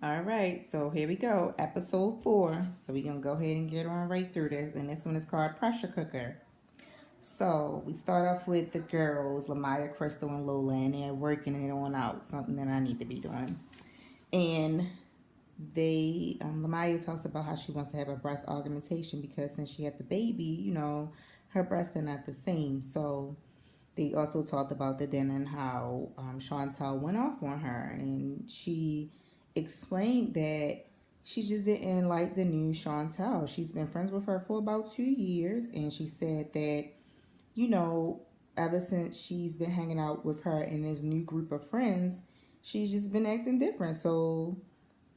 All right, so here we go, episode 4. So we're gonna go ahead and get on right through this, and this one is called Pressure Cooker. So we start off with the girls, Lamaya, Crystal, and Lola, and they're working it on out, something that I need to be doing. And Lamaya talks about how she wants to have a breast augmentation because since she had the baby, her breasts are not the same. So they also talked about the dinner and how Chantel went off on her, and she explained that she just didn't like the new Chantel. She's been friends with her for about 2 years, and she said that you know ever since she's been hanging out with her and this new group of friends, she's just been acting different. So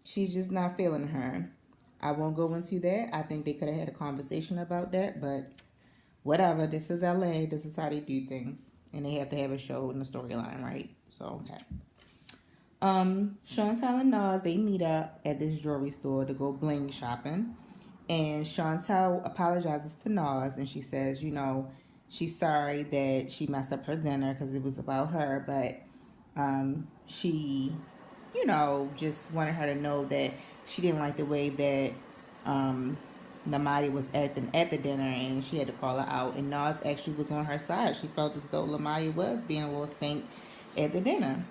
she's just not feeling her. I won't go into that. I think they could have had a conversation about that, but whatever. This is LA. This is how they do things, and they have to have a show and a storyline, right? So okay. Chantal and Nas they meet up at this jewelry store to go bling shopping, and Chantal apologizes to Nas, and she says, she's sorry that she messed up her dinner because it was about her, but she, just wanted her to know that she didn't like the way that um, Lamaya was at the dinner, and she had to call her out. And Nas actually was on her side. She felt as though Lamaya was being a little stink at the dinner.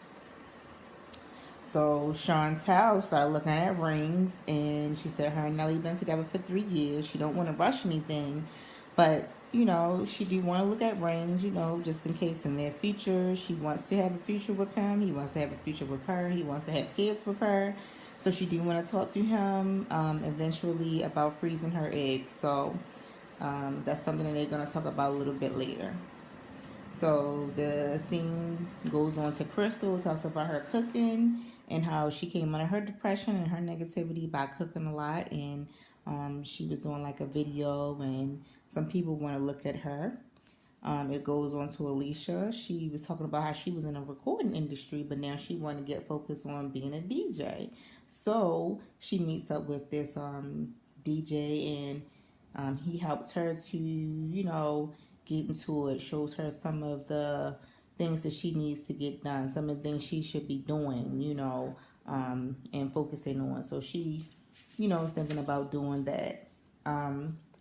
So Chantel started looking at rings, and she said her and Nelly been together for 3 years. She don't want to rush anything, but she do want to look at rings, just in case in their future. She wants to have a future with him. He wants to have a future with her. He wants to have kids with her. So she do want to talk to him eventually about freezing her eggs. So that's something that they're gonna talk about a little bit later. So the scene goes on to Crystal, talks about her cooking and how she came out of her depression and her negativity by cooking a lot. And she was doing like a video, and some people want to look at her. It goes on to Alicia. She was talking about how she was in the recording industry, but now she wanted to get focused on being a DJ. So she meets up with this DJ, and he helps her to, get into it, shows her some of the things that she needs to get done, some of the things she should be doing, and focusing on. So she, is thinking about doing that.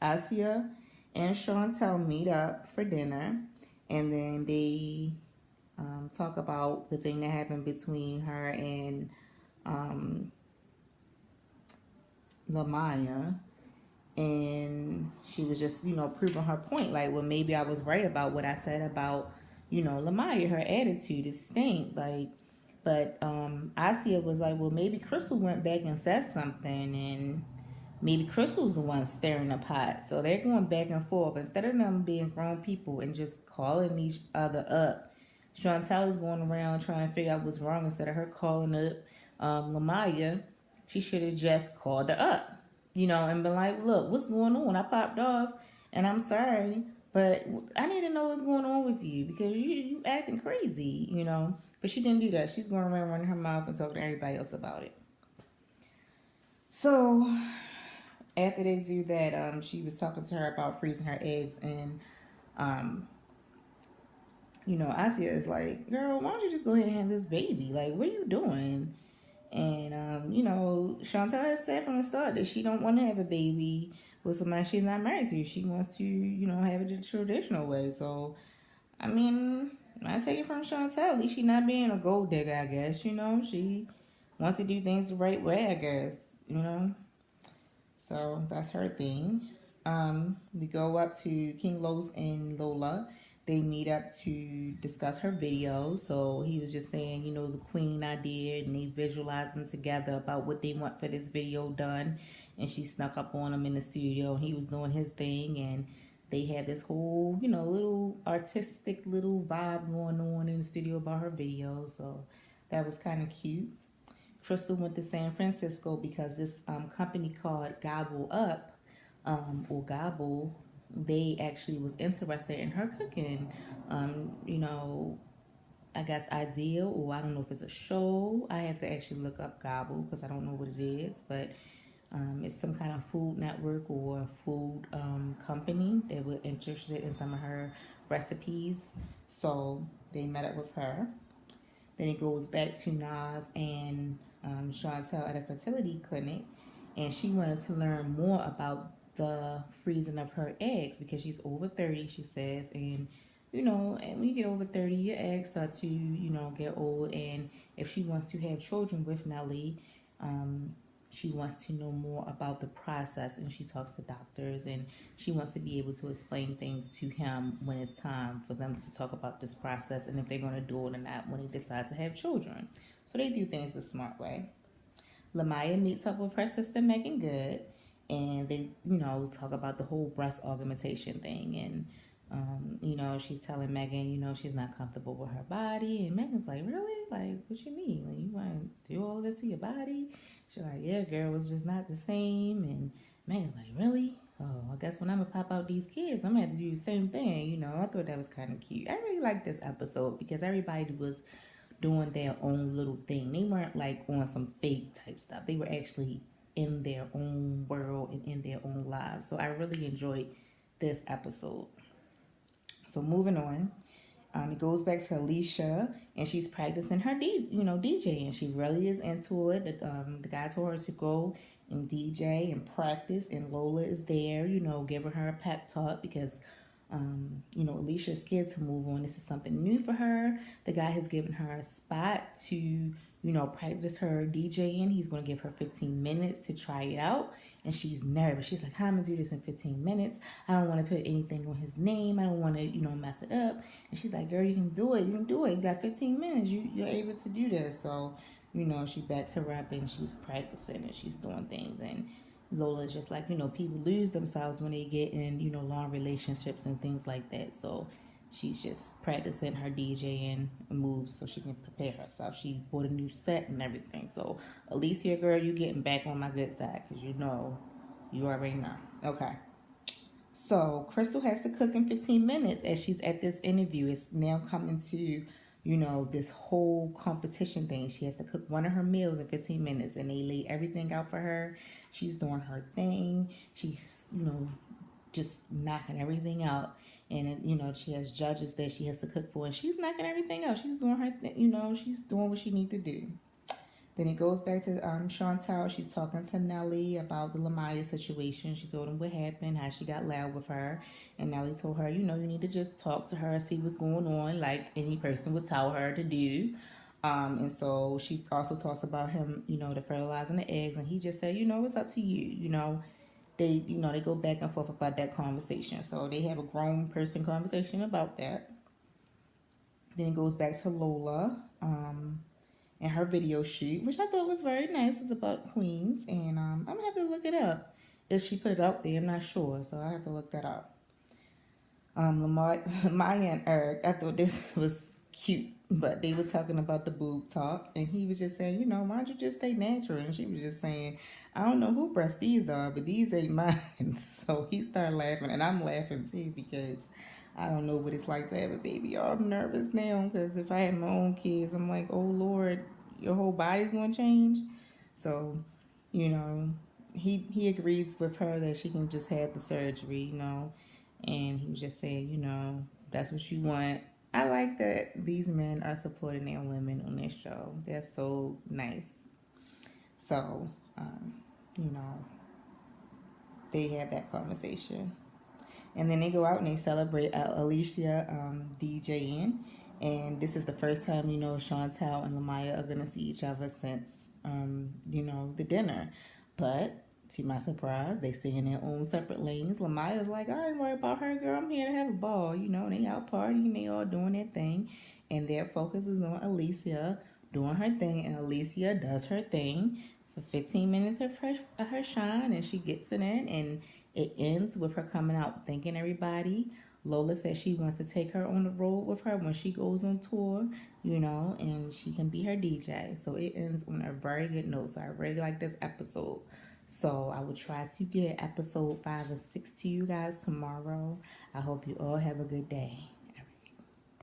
Asia and Chantel meet up for dinner, and then they talk about the thing that happened between her and um, Lamaya. And she was just, proving her point. Like, well, maybe I was right about what I said about, Lamaya. Her attitude is stink. Like, but Asia was like, well, maybe Crystal went back and said something, and maybe Crystal's the one stirring the pot. So they're going back and forth instead of them being grown people and just calling each other up. Chantel is going around trying to figure out what's wrong instead of her calling up Lamaya. She should have just called her up, and been like, "Look, what's going on? I popped off, and I'm sorry, but I need to know what's going on with you because you acting crazy, But she didn't do that. She's going around running her mouth and talking to everybody else about it. So after they do that, she was talking to her about freezing her eggs, and um, Asia is like, "Girl, why don't you just go ahead and have this baby? Like, what are you doing?" And Chantal has said from the start that she don't want to have a baby with somebody she's not married to. She wants to, have it the traditional way. So, I mean, I take it from Chantal. At least she's not being a gold digger, I guess. She wants to do things the right way, I guess. So that's her thing. We go up to King Los and Lola. They meet up to discuss her video. So he was just saying, the queen idea, and they visualizing together about what they want for this video done. And she snuck up on him in the studio. He was doing his thing, and they had this whole, little artistic little vibe going on in the studio about her video. So that was kind of cute. Crystal went to San Francisco because this company called Gobble Up, or Gobble, they actually was interested in her cooking. I guess idea, or I don't know if it's a show. I have to actually look up Gobble because I don't know what it is, but it's some kind of food network or food company that were interested in some of her recipes. So they met up with her. Then it goes back to Nas and Chantel at a fertility clinic, and she wanted to learn more about the freezing of her eggs because she's over 30, she says, and and when you get over 30, your eggs start to, get old. And if she wants to have children with Nelly, um, she wants to know more about the process, and she talks to doctors, and she wants to be able to explain things to him when it's time for them to talk about this process and if they're going to do it or not when they decide to have children. So they do things the smart way. Lamaya meets up with her sister Megan Good, and they, talk about the whole breast augmentation thing. And, she's telling Megan, she's not comfortable with her body. And Megan's like, really? Like, what you mean? Like, you want to do all of this to your body? She's like, yeah, girl, it's just not the same. And Megan's like, really? Oh, I guess when I'm going to pop out these kids, I'm going to have to do the same thing. I thought that was kind of cute. I really liked this episode because everybody was doing their own little thing. They weren't like on some fake type stuff. They were actually in their own world and in their own lives. So I really enjoyed this episode. So moving on, it goes back to Alicia, and she's practicing her DJing. She really is into it. The guy told her to go and DJ and practice, and Lola is there, giving her a pep talk because Alicia is scared to move on. This is something new for her. The guy has given her a spot to, practice her DJing. He's going to give her 15 minutes to try it out. And she's nervous. She's like, how am I going to do this in 15 minutes? I don't want to put anything on his name. I don't want to, mess it up. And she's like, girl, you can do it. You can do it. You got 15 minutes. You're able to do this. So, she backs her up and she's practicing and she's doing things. And Lola's just like, people lose themselves when they get in, long relationships and things like that. So she's just practicing her DJing moves so she can prepare herself. She bought a new set and everything. So Alicia, girl, you getting back on my good side because you already know. Okay. So Crystal has to cook in 15 minutes as she's at this interview. It's now coming to, this whole competition thing. She has to cook one of her meals in 15 minutes and they lay everything out for her. She's doing her thing. She's, just knocking everything out. And, she has judges that she has to cook for and she's knocking everything out. She's doing her thing, she's doing what she needs to do. Then it goes back to Chantel. She's talking to Nelly about the Lamaya situation. She told him what happened, how she got loud with her. And Nelly told her, you need to just talk to her, see what's going on, like any person would tell her to do. And so she also talks about him, the fertilizing the eggs. And he just said, it's up to you. They go back and forth about that conversation. So they have a grown person conversation about that. Then it goes back to Lola. And her video shoot, which I thought was very nice. It's about Queens, and I'm gonna have to look it up. If she put it up there, I'm not sure, so I have to look that up. Lamar, Maya and Eric, I thought this was cute, but they were talking about the boob talk, and he was just saying, why don't you just stay natural? And she was just saying, I don't know who breasts these are, but these ain't mine. So he started laughing, and I'm laughing too because I don't know what it's like to have a baby. I'm nervous now because if I had my own kids, I'm like, oh Lord, your whole body's gonna change. So, he agrees with her that she can just have the surgery, and he was just saying, that's what you want. I like that these men are supporting their women on this show. They're so nice. So, you know, they had that conversation. And then they go out and they celebrate Alicia DJing. And this is the first time, Chantel and Lamaya are going to see each other since, the dinner. But to my surprise, they stay in their own separate lanes. Lamaya's like, I ain't worried about her, girl. I'm here to have a ball. They out partying, they all doing their thing. And their focus is on Alicia doing her thing. And Alicia does her thing for 15 minutes of her shine. And she gets it in. And it ends with her coming out thanking everybody. Lola says she wants to take her on the road with her when she goes on tour, and she can be her DJ. So it ends on a very good note. So I really like this episode. So I will try to get episode 5 and 6 to you guys tomorrow. I hope you all have a good day.